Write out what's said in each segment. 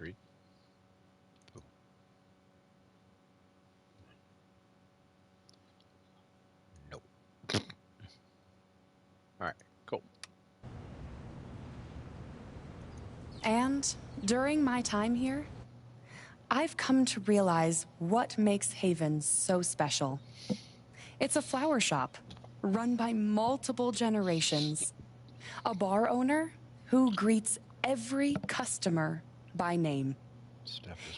3. Boom. Nope. Alright, cool. And during my time here, I've come to realize what makes Haven so special. It's a flower shop run by multiple generations. A bar owner who greets every customer by name.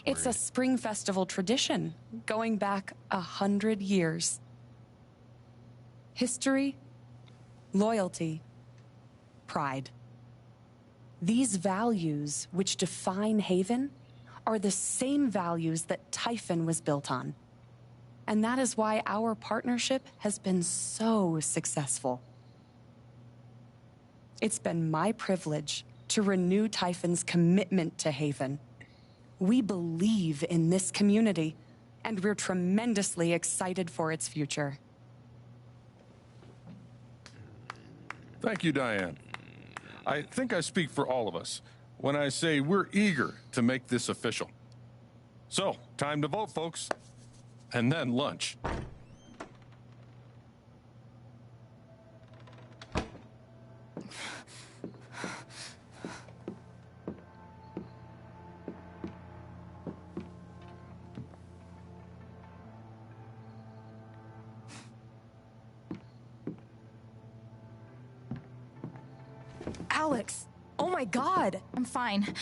It's a spring festival tradition going back 100 years. History, loyalty, pride. These values which define Haven are the same values that Typhon was built on. And that is why our partnership has been so successful. It's been my privilege to renew Typhon's commitment to Haven. We believe in this community, and we're tremendously excited for its future. Thank you, Diane. I think I speak for all of us when I say we're eager to make this official. So, time to vote, folks. And then lunch. Alex! Oh my God! I'm fine.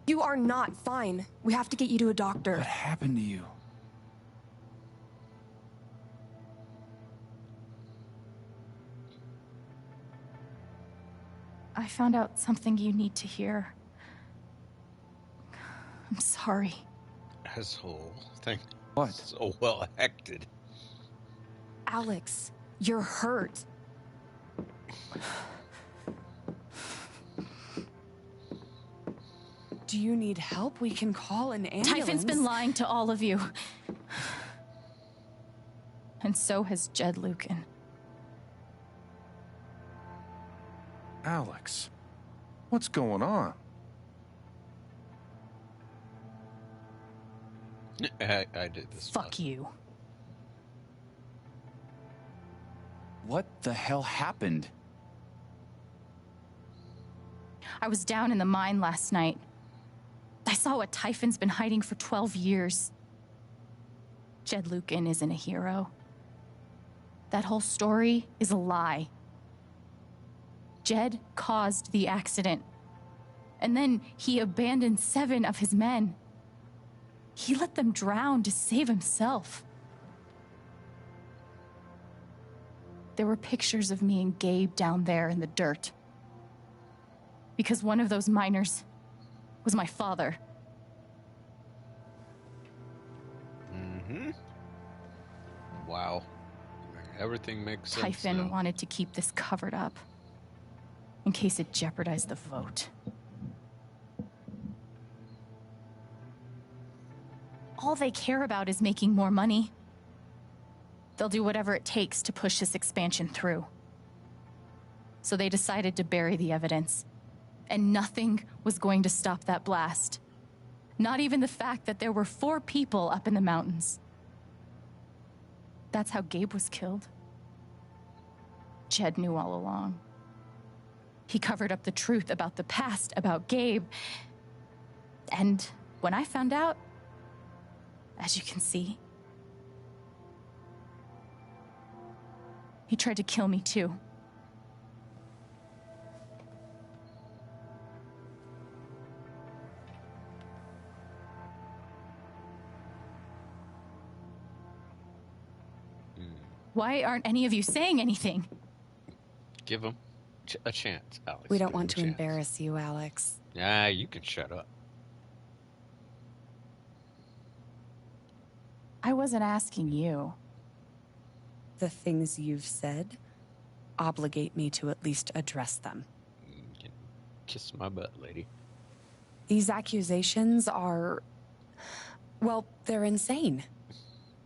You are not fine. We have to get you to a doctor. What happened to you? I found out something you need to hear. I'm sorry. Asshole. Thank What? So well acted. Alex, you're hurt. Do you need help? We can call an ambulance. Typhon's been lying to all of you. And so has Jed Lucan. Alex, what's going on? I did this. Fuck you. What the hell happened? I was down in the mine last night. I saw what Typhon's been hiding for 12 years. Jed Lucan isn't a hero. That whole story is a lie. Jed caused the accident. And then he abandoned 7 of his men. He let them drown to save himself. There were pictures of me and Gabe down there in the dirt. Because one of those miners was my father. Mm-hmm. Wow. Everything makes sense. Typhon now. wanted to keep this covered up in case it jeopardized the vote. All they care about is making more money. They'll do whatever it takes to push this expansion through. So they decided to bury the evidence. And nothing was going to stop that blast. Not even the fact that there were 4 people up in the mountains. That's how Gabe was killed. Jed knew all along. He covered up the truth about the past, about Gabe. And when I found out, as you can see, he tried to kill me too. Why aren't any of you saying anything? Give him a chance, Alex. We don't Give want to him a chance. embarrass you, Alex. Nah, you can shut up. I wasn't asking you. The things you've said obligate me to at least address them. You can kiss my butt, lady. These accusations are, well, they're insane.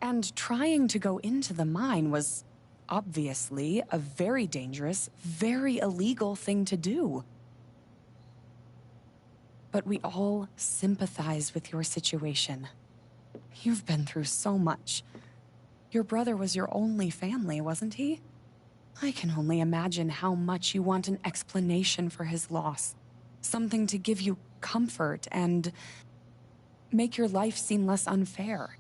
And trying to go into the mine was obviously a very dangerous, very illegal thing to do. but we all sympathize with your situation. You've been through so much. Your brother was your only family, wasn't he? I can only imagine how much you want an explanation for his loss. Something to give you comfort and make your life seem less unfair.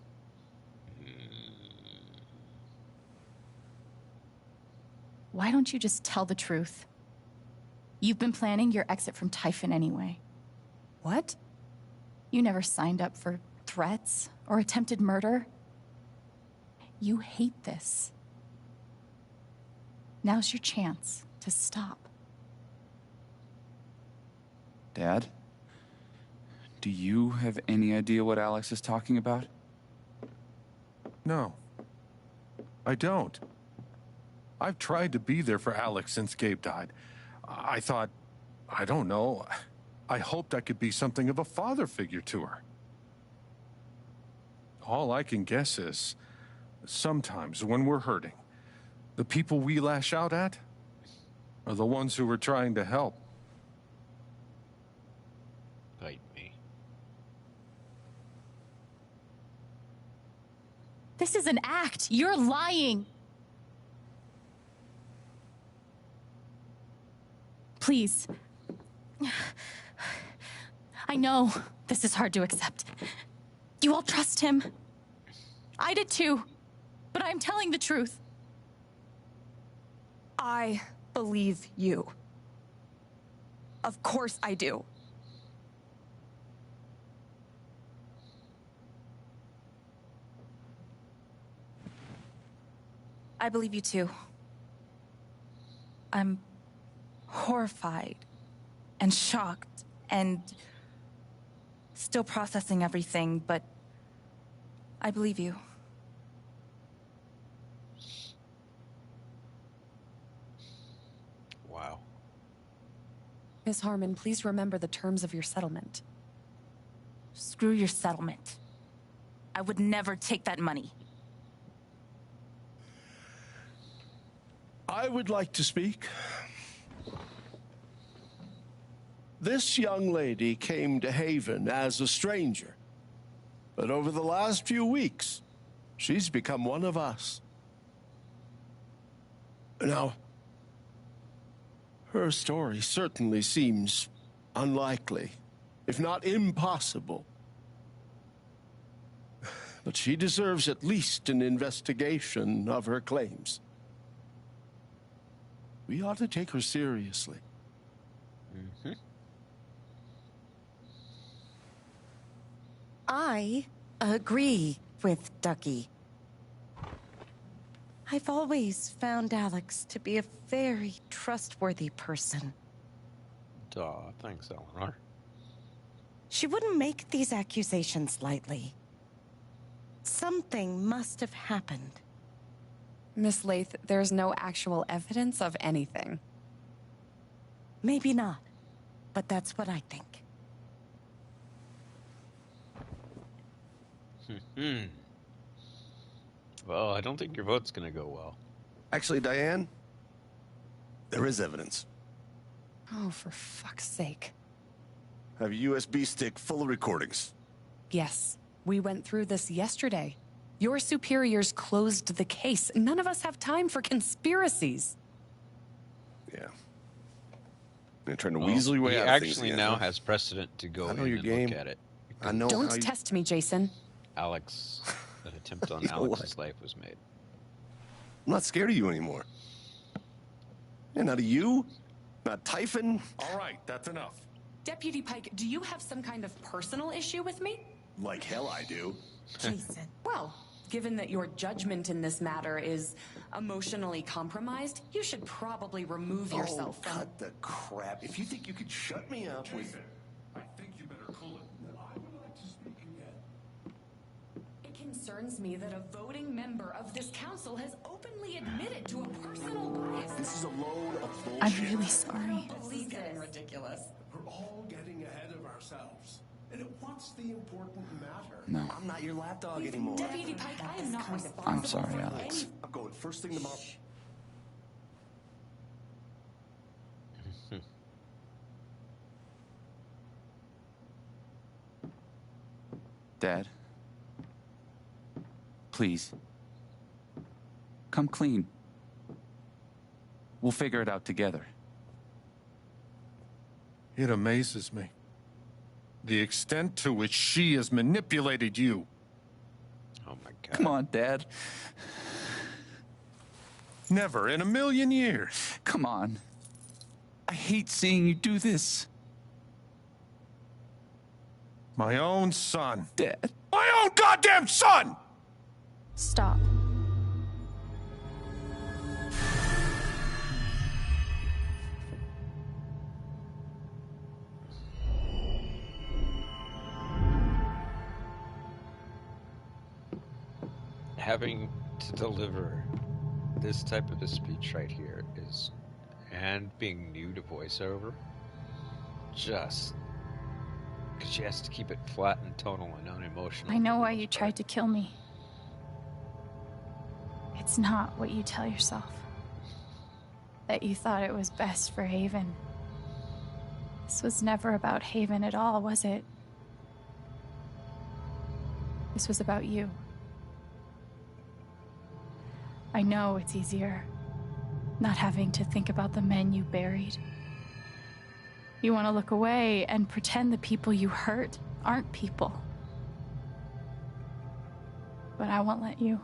Why don't you just tell the truth? You've been planning your exit from Typhon anyway. What? You never signed up for threats or attempted murder. You hate this. Now's your chance to stop. Dad? Do you have any idea what Alex is talking about? No, I don't. I've tried to be there for Alex since Gabe died. I thought, I don't know, I hoped I could be something of a father figure to her. All I can guess is, sometimes when we're hurting, the people we lash out at are the ones who we're trying to help. Bite me. This is an act. You're lying. Please. I know this is hard to accept. You all trust him. I did too. But I'm telling the truth. I believe you. Of course I do. I believe you too. I'm horrified and shocked and still processing everything, but I believe you. Wow. Miss Harmon, please remember the terms of your settlement. Screw your settlement. I would never take that money. I would like to speak. This young lady came to Haven as a stranger, but over the last few weeks, she's become one of us. Now, her story certainly seems unlikely, if not impossible. But she deserves at least an investigation of her claims. We ought to take her seriously. Mm-hmm. I agree with Ducky. I've always found Alex to be a very trustworthy person. Duh, thanks, Eleanor. She wouldn't make these accusations lightly. Something must have happened. Miss Lath, there's no actual evidence of anything. Maybe not, but that's what I think. Well, I don't think your vote's gonna go well. Actually, Diane, there is evidence. Oh, for fuck's sake. I have a USB stick full of recordings. Yes, we went through this yesterday. Your superiors closed the case. None of us have time for conspiracies. Yeah. You're trying to weasel your way he out of things actually again, now huh? has precedent to go I in know your and game. look at it. I know how Don't you... test me, Jason. Alex, an attempt on You know Alex's what? life was made. I'm not scared of you anymore. Yeah, not of you, not Typhon. All right, that's enough. Deputy Pike, do you have some kind of personal issue with me? Like hell I do. Jason. Well, given that your judgment in this matter is emotionally compromised, you should probably remove yourself Oh, from... cut the crap. If you think you could shut me up with... I think you better cool it. I would like to speak again. It concerns me that a voting member of this council has openly admitted to a personal bias. This is a load of bullshit. I'm really sorry. This is getting ridiculous. We're all getting ahead of ourselves. And what's the important matter? No. I'm not your lapdog anymore. Deputy Pike, I am not responsible I'm sorry, for Alex. I'm going first thing tomorrow. Dad. Please. Come clean. We'll figure it out together. It amazes me. The extent to which she has manipulated you. Oh my God. Come on, Dad. Never in a million years. Come on. I hate seeing you do this. My own son. Dad. My own goddamn son! Stop. Having to deliver this type of a speech right here is, and being new to voiceover, just because she has to keep it flat and tonal and unemotional. I know why you tried to kill me. It's not what you tell yourself. That you thought it was best for Haven. This was never about Haven at all, was it? This was about you. I know it's easier not having to think about the men you buried. You want to look away and pretend the people you hurt aren't people. But I won't let you.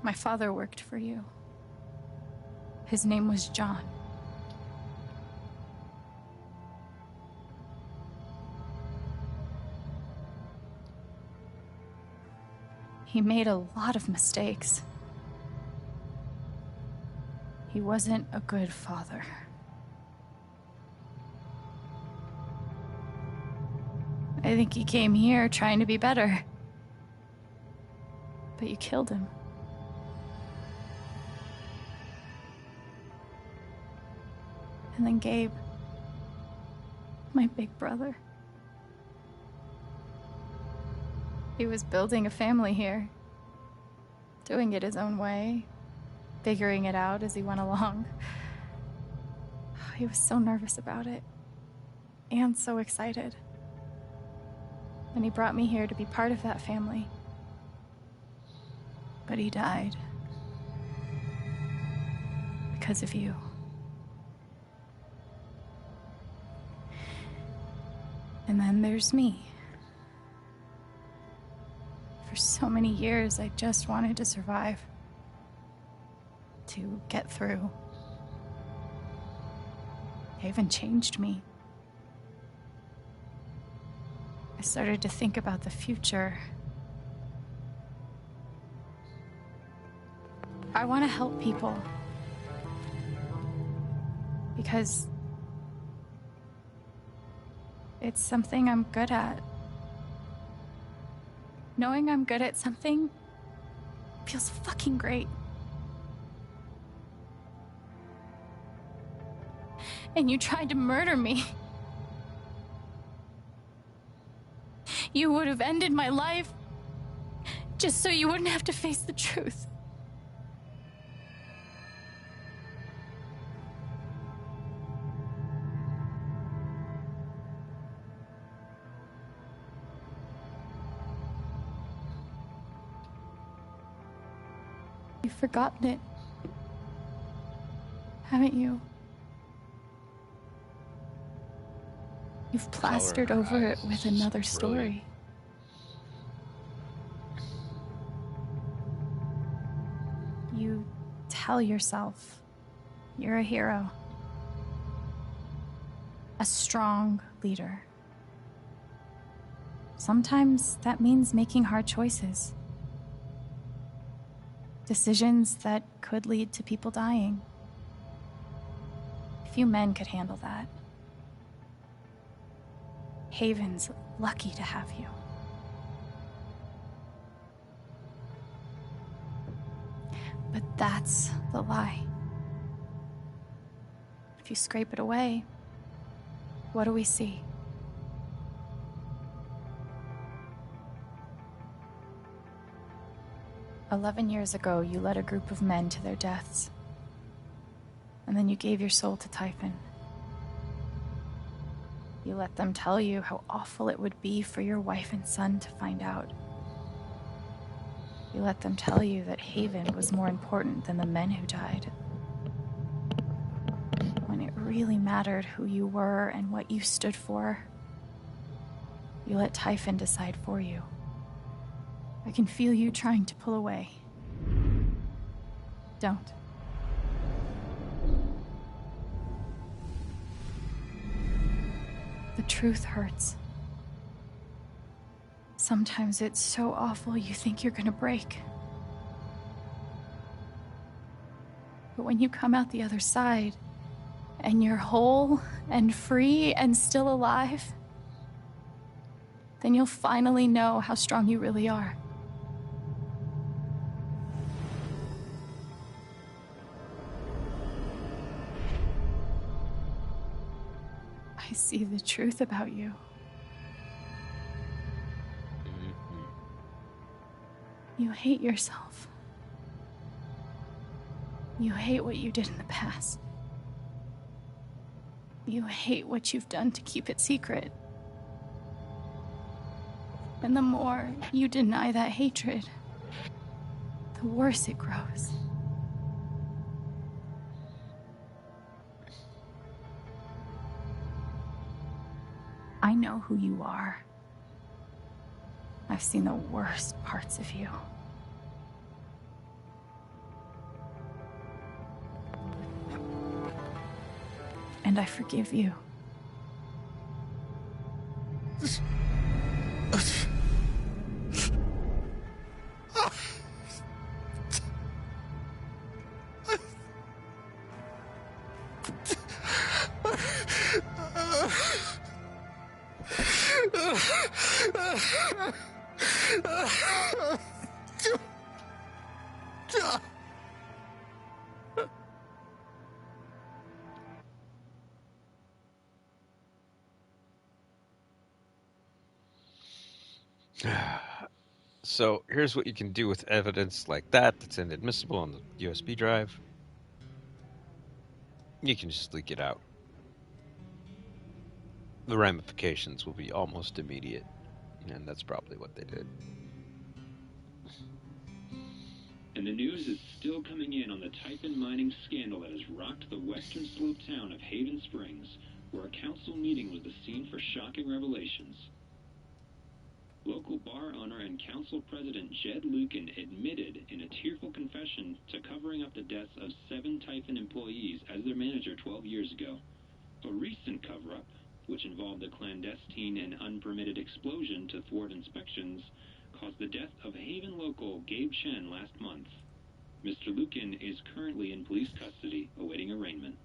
My father worked for you. His name was John. He made a lot of mistakes. He wasn't a good father. I think he came here trying to be better. But you killed him. And then Gabe, my big brother. He was building a family here, doing it his own way, figuring it out as he went along. He was so nervous about it, and so excited. And he brought me here to be part of that family. But he died. Because of you. And then there's me. For so many years, I just wanted to survive. To get through. Haven changed me. I started to think about the future. I want to help people. Because it's something I'm good at. Knowing I'm good at something feels fucking great. And you tried to murder me. You would have ended my life just so you wouldn't have to face the truth. You've forgotten it, haven't you? You've plastered over it with another story. You tell yourself you're a hero, a strong leader. Sometimes that means making hard choices. Decisions that could lead to people dying. Few men could handle that. Haven's lucky to have you. But that's the lie. If you scrape it away, what do we see? "11 years ago, you led a group of men to their deaths. And then you gave your soul to Typhon. You let them tell you how awful it would be for your wife and son to find out. You let them tell you that Haven was more important than the men who died. When it really mattered who you were and what you stood for, you let Typhon decide for you. I can feel you trying to pull away. Don't. The truth hurts. Sometimes it's so awful you think you're gonna break. But when you come out the other side, and you're whole and free and still alive, then you'll finally know how strong you really are. I see the truth about you. You hate yourself. You hate what you did in the past. You hate what you've done to keep it secret. And the more you deny that hatred, the worse it grows. I know who you are. I've seen the worst parts of you. And I forgive you. So here's what you can do with evidence like that that's inadmissible on the USB drive. You can just leak it out. The ramifications will be almost immediate, and that's probably what they did. And the news is still coming in on the Typhon mining scandal that has rocked the western slope town of Haven Springs, where a council meeting was the scene for shocking revelations. Local bar owner and council president Jed Lucan admitted in a tearful confession to covering up the deaths of 7 Typhon employees as their manager 12 years ago. A recent cover-up, which involved a clandestine and unpermitted explosion to thwart inspections, caused the death of Haven local Gabe Chen last month. Mr. Lucan is currently in police custody, awaiting arraignment.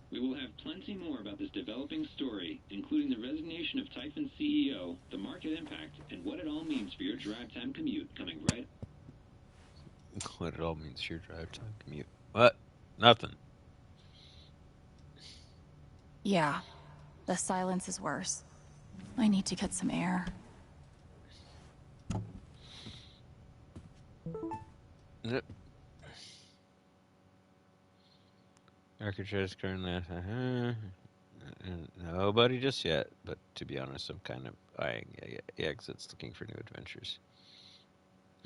We will have plenty more about this developing story, including the resignation of Typhon CEO, the market impact, and what it all means for your drive time commute, coming right. What it all means for your drive time commute. What? Nothing. Yeah, the silence is worse. I need to get some air. Yep. Architects currently nobody just yet, but to be honest, I'm kind of eyeing exits, looking for new adventures.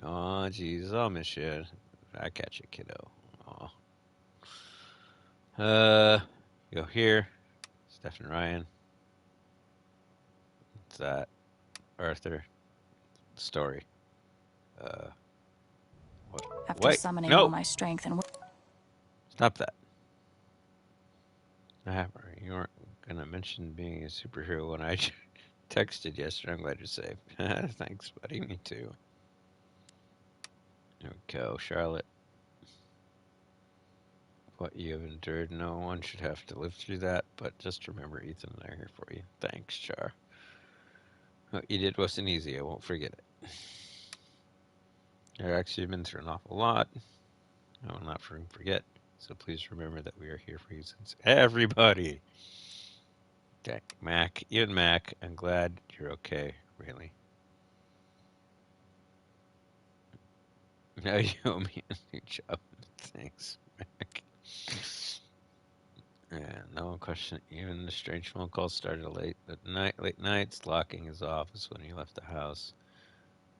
Oh, jeez, I'll miss you. I catch you, kiddo. Aw. Go here. Stephen Ryan. What's that? Arthur. Story. What? After Wait, summoning no! all my strength and Stop that. You weren't gonna mention being a superhero when I texted yesterday. I'm glad you're safe. Thanks, buddy. Me too. There we go, Charlotte. What you have endured, no one should have to live through that, but just remember Ethan and I are here for you. Thanks, Char. What you did wasn't easy, I won't forget it. You've actually been through an awful lot. I will not forget, so please remember that we are here for you since everybody. Okay, Mac, even Mac, I'm glad you're okay, really. Now you owe me a new job. Thanks, Mac. Yeah, no one questioned. Even the strange phone call started late nights, locking his office when he left the house.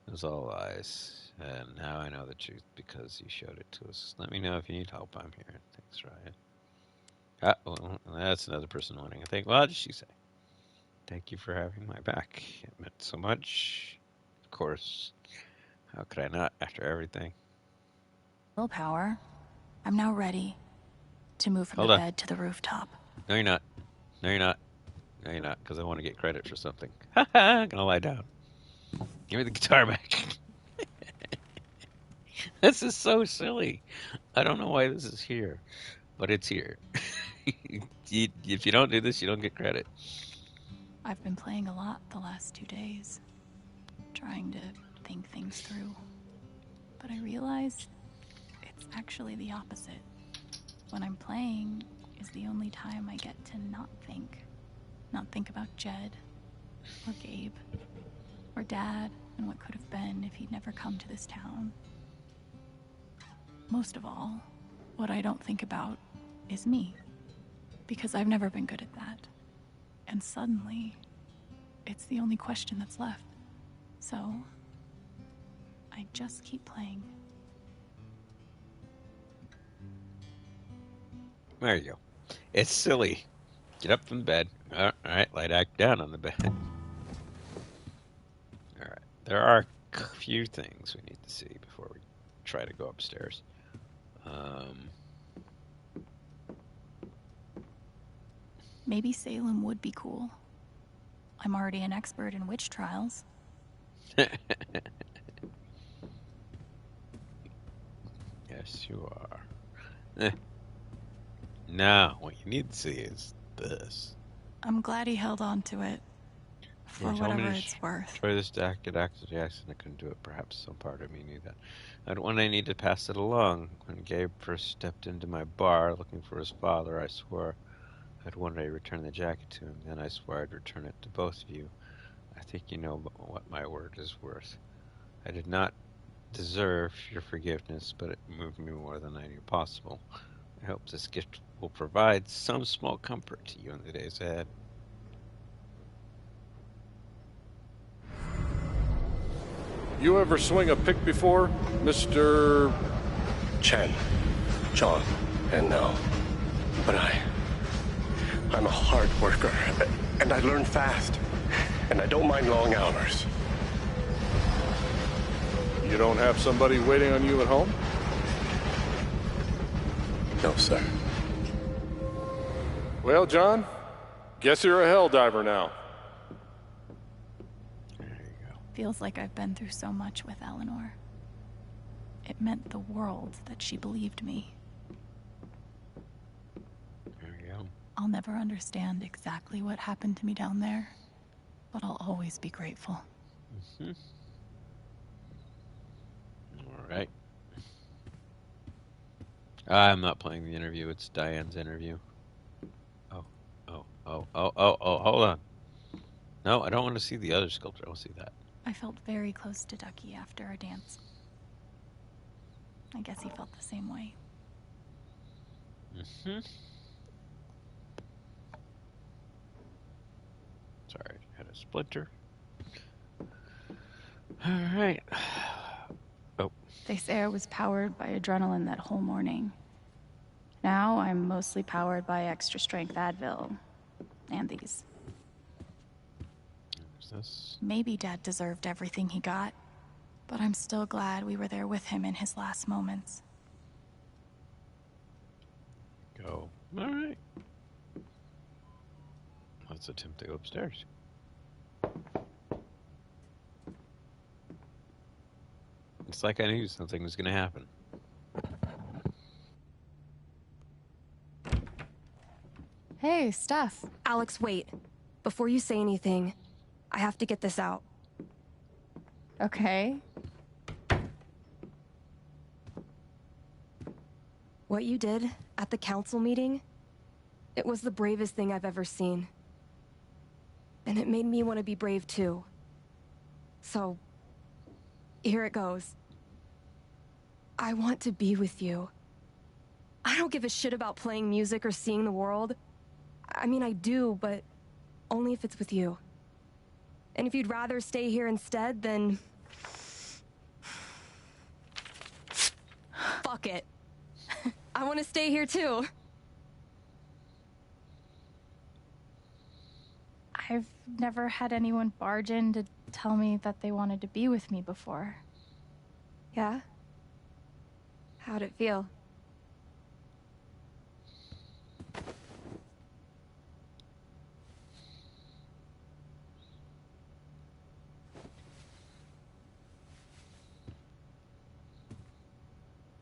It was all lies. And now I know the truth because he showed it to us. Let me know if you need help. I'm here. Thanks, Ryan. Well, that's another person wanting. I think. What did she say? Thank you for having my back. It meant so much. Of course. How could I not after everything? Willpower. I'm now ready to move from the bed to the rooftop. No, you're not. No, you're not. No, you're not, because I want to get credit for something. Ha ha! I'm gonna lie down. Give me the guitar back. This is so silly. I don't know why this is here, but it's here. If you don't do this, you don't get credit. I've been playing a lot the last 2 days, trying to think things through. But I realized it's actually the opposite. When I'm playing is the only time I get to not think about Jed, or Gabe, or Dad, and what could have been if he'd never come to this town. Most of all, what I don't think about is me, because I've never been good at that. And suddenly, it's the only question that's left. So, I just keep playing. There you go. It's silly. Get up from the bed. All right, lie back down on the bed. All right. There are a few things we need to see before we try to go upstairs. Maybe Salem would be cool. I'm already an expert in witch trials. Yes, you are. Now, what you need to see is this. I'm glad he held on to it. For whatever it's worth. Try this to act after the accident. I couldn't do it. Perhaps some part of me knew that. When I needed to pass it along. When Gabe first stepped into my bar looking for his father, I swore I'd one day return the jacket to him. Then I swore I'd return it to both of you. I think you know what my word is worth. I did not deserve your forgiveness, but it moved me more than I knew possible. I hope this gift will provide some small comfort to you in the days ahead. You ever swing a pick before, Mr. Chen, John, and now. But I'm a hard worker, and I learn fast, and I don't mind long hours. You don't have somebody waiting on you at home? No, sir. Well, John, guess you're a hell diver now. There you go. Feels like I've been through so much with Eleanor. It meant the world that she believed me. There you go. I'll never understand exactly what happened to me down there, but I'll always be grateful. Mm-hmm. All right. I'm not playing the interview. It's Diane's interview. Hold on. No, I don't want to see the other sculpture. I want to see that. I felt very close to Ducky after our dance. I guess he felt the same way. Mm-hmm. Sorry, I had a splinter. All right. Oh. They say I was powered by adrenaline that whole morning. Now I'm mostly powered by extra strength Advil. And these. What's this? Maybe Dad deserved everything he got, but I'm still glad we were there with him in his last moments. Go. All right. Let's attempt to go upstairs. It's like I knew something was going to happen. Hey, Steph. Alex, wait. Before you say anything, I have to get this out. Okay. What you did at the council meeting, it was the bravest thing I've ever seen. And it made me want to be brave too. So, here it goes. I want to be with you. I don't give a shit about playing music or seeing the world. I mean, I do, but only if it's with you. And if you'd rather stay here instead, then... fuck it. I want to stay here too. I've never had anyone barge in to tell me that they wanted to be with me before. Yeah? How'd it feel?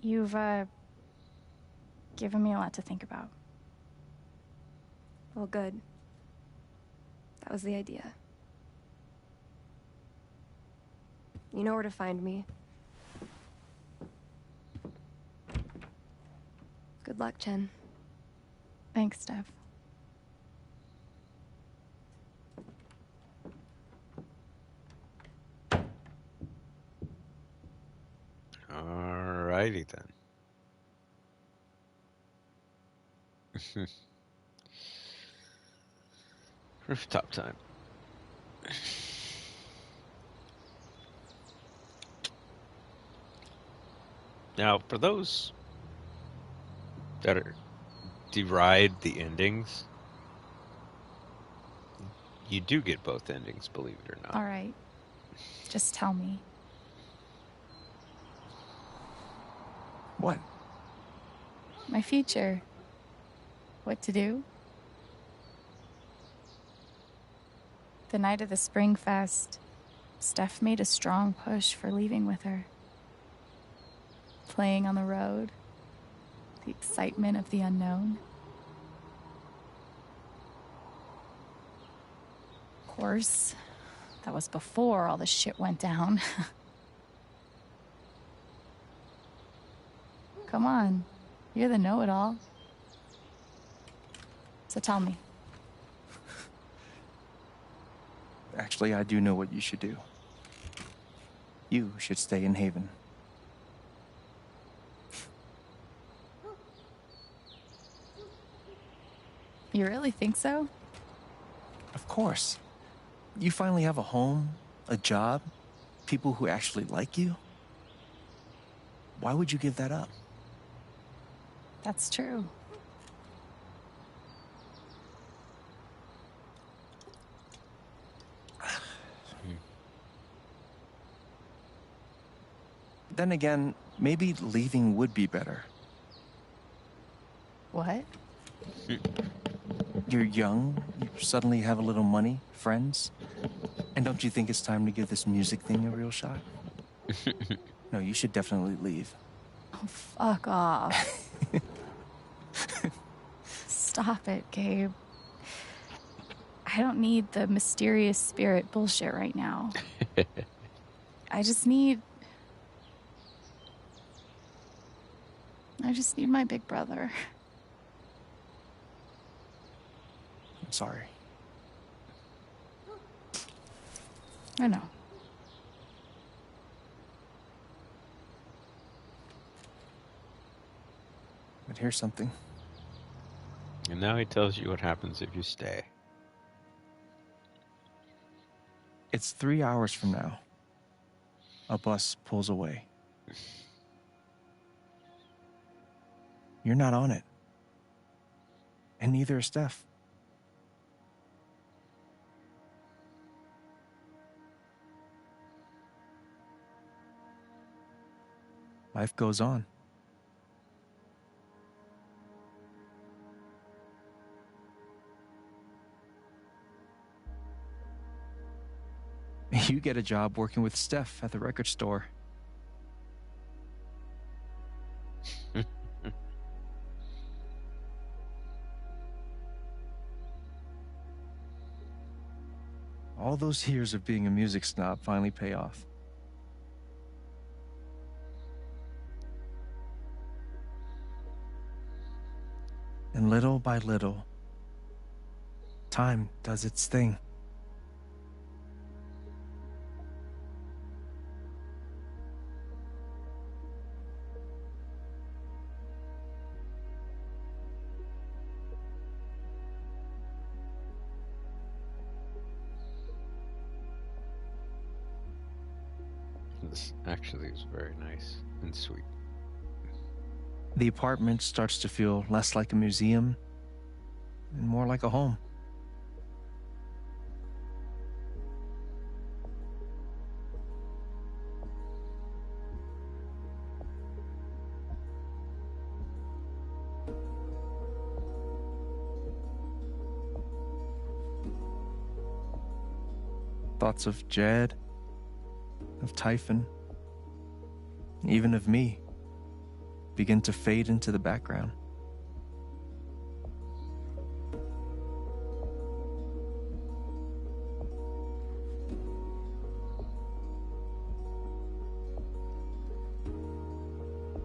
You've, given me a lot to think about. Well, good. That was the idea. You know where to find me. Good luck, Chen. Thanks, Steph. Alrighty then. Rooftop time. Now, for those that are deride the endings, you do get both endings, believe it or not. All right. Just tell me. What? My future. What to do? The night of the Spring Fest, Steph made a strong push for leaving with her. Playing on the road, the excitement of the unknown. Of course, that was before all the shit went down. Come on, you're the know-it-all. So tell me. Actually, I do know what you should do. You should stay in Haven. You really think so? Of course. You finally have a home, a job, people who actually like you. Why would you give that up? That's true. Then again, maybe leaving would be better. What? You're young, you suddenly have a little money, friends. And don't you think it's time to give this music thing a real shot? No, you should definitely leave. Oh, fuck off. Stop it, Gabe. I don't need the mysterious spirit bullshit right now. I just need my big brother. I'm sorry. I know. But here's something. And now he tells you what happens if you stay. It's 3 hours from now. A bus pulls away. You're not on it. And neither is Steph. Life goes on. You get a job working with Steph at the record store. All those years of being a music snob finally pay off. And little by little, time does its thing. This actually is very nice and sweet. The apartment starts to feel less like a museum and more like a home. Thoughts of Jed, of Typhon, even of me, begin to fade into the background.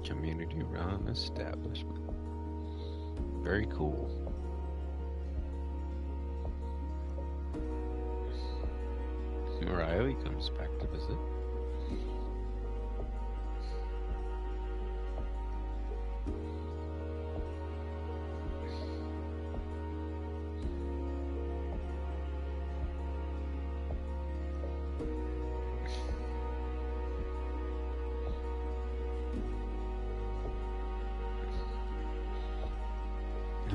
Community-run establishment. Very cool. Riley comes back to visit.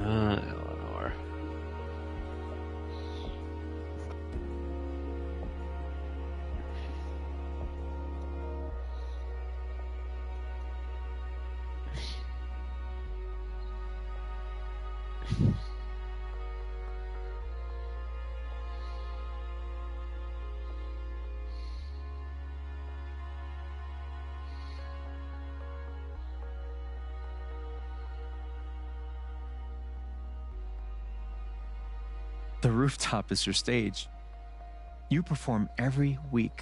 Eleanor. The rooftop is your stage. You perform every week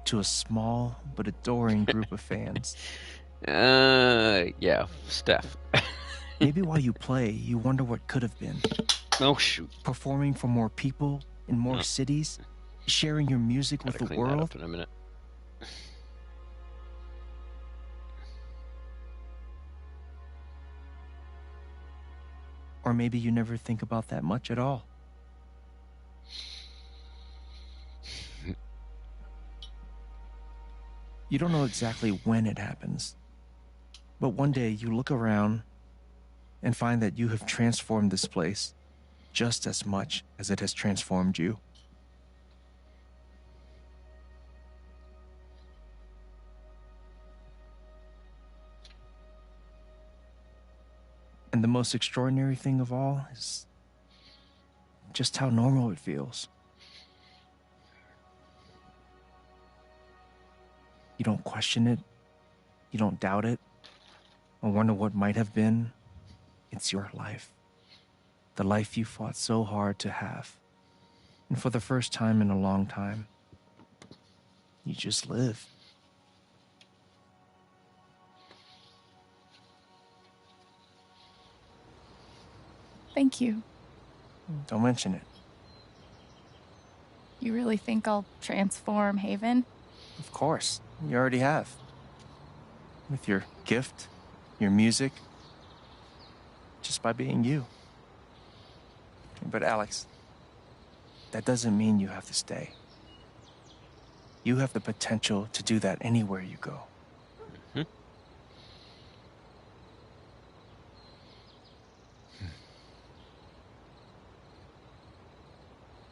to a small but adoring group of fans. Yeah, Steph. Maybe while you play, you wonder what could have been. Oh, shoot. Performing for more people in more cities, sharing your music with the Clean that world. up in a minute. Or maybe you never think about that much at all. You don't know exactly when it happens, but one day you look around and find that you have transformed this place just as much as it has transformed you. And the most extraordinary thing of all is just how normal it feels. You don't question it, you don't doubt it, or wonder what might have been. It's your life. The life you fought so hard to have. And for the first time in a long time, you just live. Thank you. Don't mention it. You really think I'll transform Haven? Of course, you already have. With your gift, your music, just by being you. But Alex, that doesn't mean you have to stay. You have the potential to do that anywhere you go.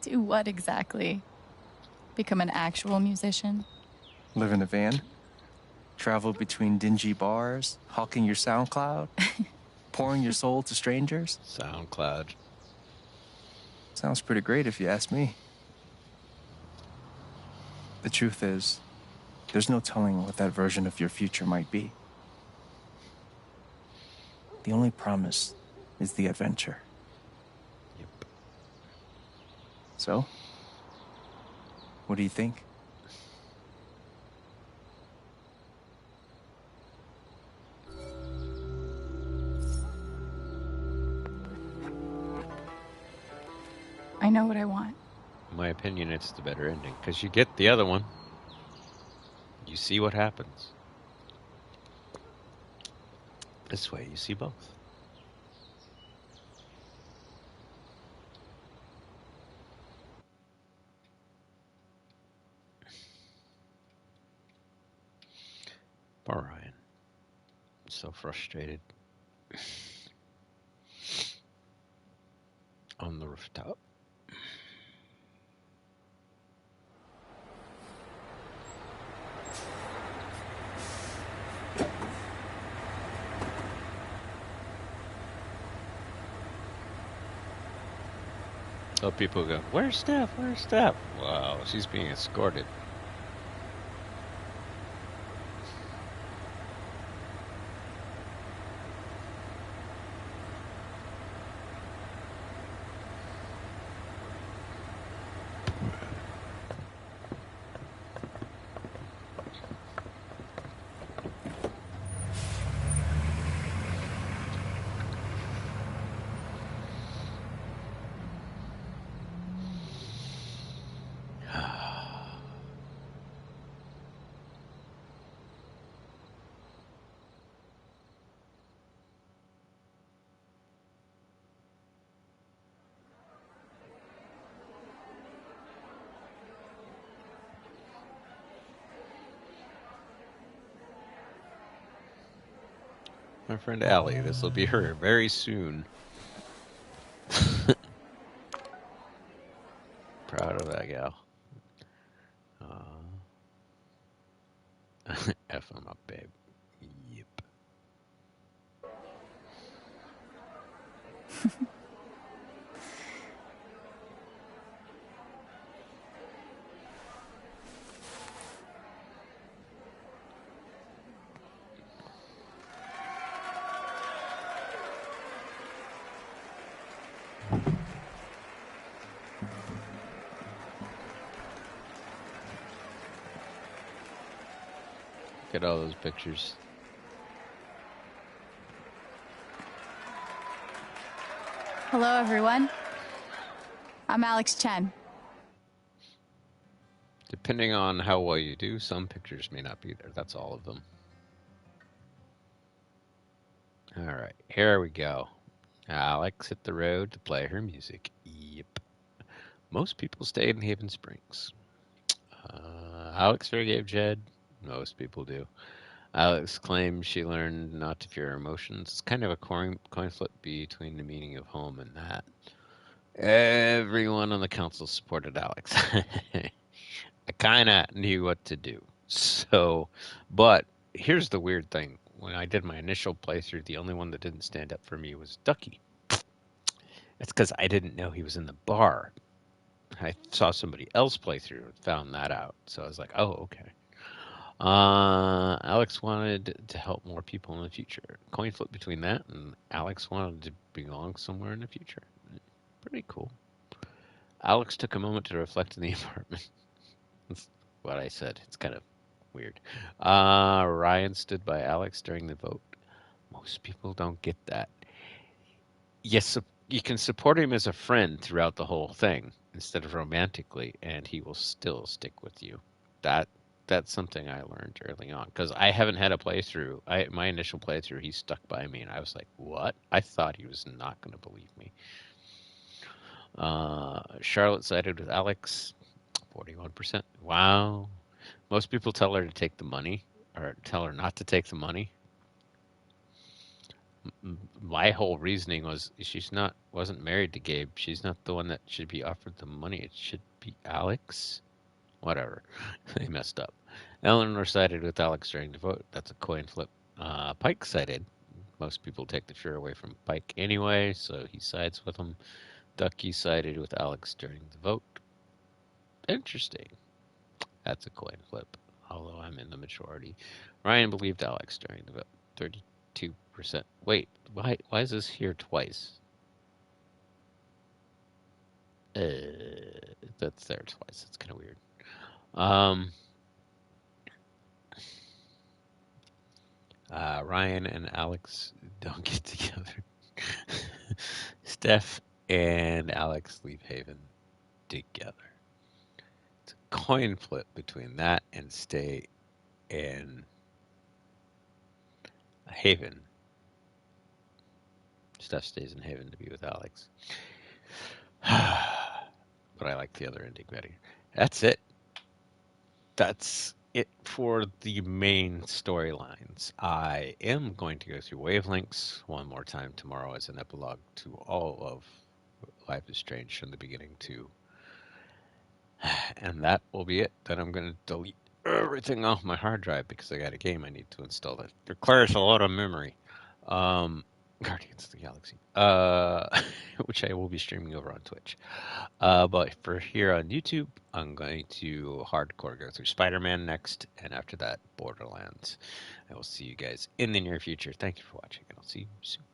Do what exactly? Become an actual musician? Live in a van, travel between dingy bars, hawking your SoundCloud, pouring your soul to strangers. SoundCloud. Sounds pretty great if you ask me. The truth is, there's no telling what that version of your future might be. The only promise is the adventure. Yep. So, what do you think? I know what I want. In my opinion, it's the better ending, because you get the other one. You see what happens. This way, you see both. Poor Ryan. So frustrated. On the rooftop. So people go, "Where's Steph? Where's Steph?" Wow, she's being escorted. My friend Allie, this will be her very soon. Proud of that gal. F them up, babe. Yep. Look at all those pictures. Hello, everyone. I'm Alex Chen. Depending on how well you do, some pictures may not be there. That's all of them. All right, here we go. Alex hit the road to play her music. Yep. Most people stayed in Haven Springs. Alex forgave Jed. Most people do. Alex claims she learned not to fear her emotions. It's kind of a coin flip between the meaning of home and that. Everyone on the council supported Alex. I kind of knew what to do. So, but here's the weird thing. When I did my initial playthrough, the only one that didn't stand up for me was Ducky. That's because I didn't know he was in the bar. I saw somebody else play through and found that out. So I was like, oh, okay. Alex wanted to help more people in the future. Coin flip between that and Alex wanted to belong somewhere in the future. Pretty cool. Alex took a moment to reflect in the apartment. That's what I said. It's kind of weird. Ryan stood by Alex during the vote. Most people don't get that. Yes, you can support him as a friend throughout the whole thing instead of romantically, and he will still stick with you. That's something I learned early on, because I haven't had a playthrough. My initial playthrough, he stuck by me, and I was like, what? I thought he was not going to believe me. Charlotte sided with Alex, 41%. Wow. Most people tell her to take the money, or tell her not to take the money. My whole reasoning was wasn't married to Gabe. She's not the one that should be offered the money. It should be Alex. Whatever. They messed up. Eleanor sided with Alex during the vote. That's a coin flip. Pike sided. Most people take the fear away from Pike anyway, so he sides with him. Ducky sided with Alex during the vote. Interesting. That's a coin flip, although I'm in the majority. Ryan believed Alex during the vote. 32%. Wait, why is this here twice? That's there twice. That's kind of weird. Ryan and Alex don't get together. Steph and Alex leave Haven together. It's a coin flip between that and stay in Haven. Steph stays in Haven to be with Alex. But I like the other ending better. That's it. That's it for the main storylines. I am going to go through Wavelengths one more time tomorrow as an epilogue to all of Life is Strange from the beginning to... And that will be it. Then I'm going to delete everything off my hard drive because I got a game I need to install that requires a lot of memory. Guardians of the Galaxy, which I will be streaming over on Twitch. But for here on YouTube, I'm going to hardcore go through Spider-Man next, and after that, Borderlands. I will see you guys in the near future. Thank you for watching, and I'll see you soon.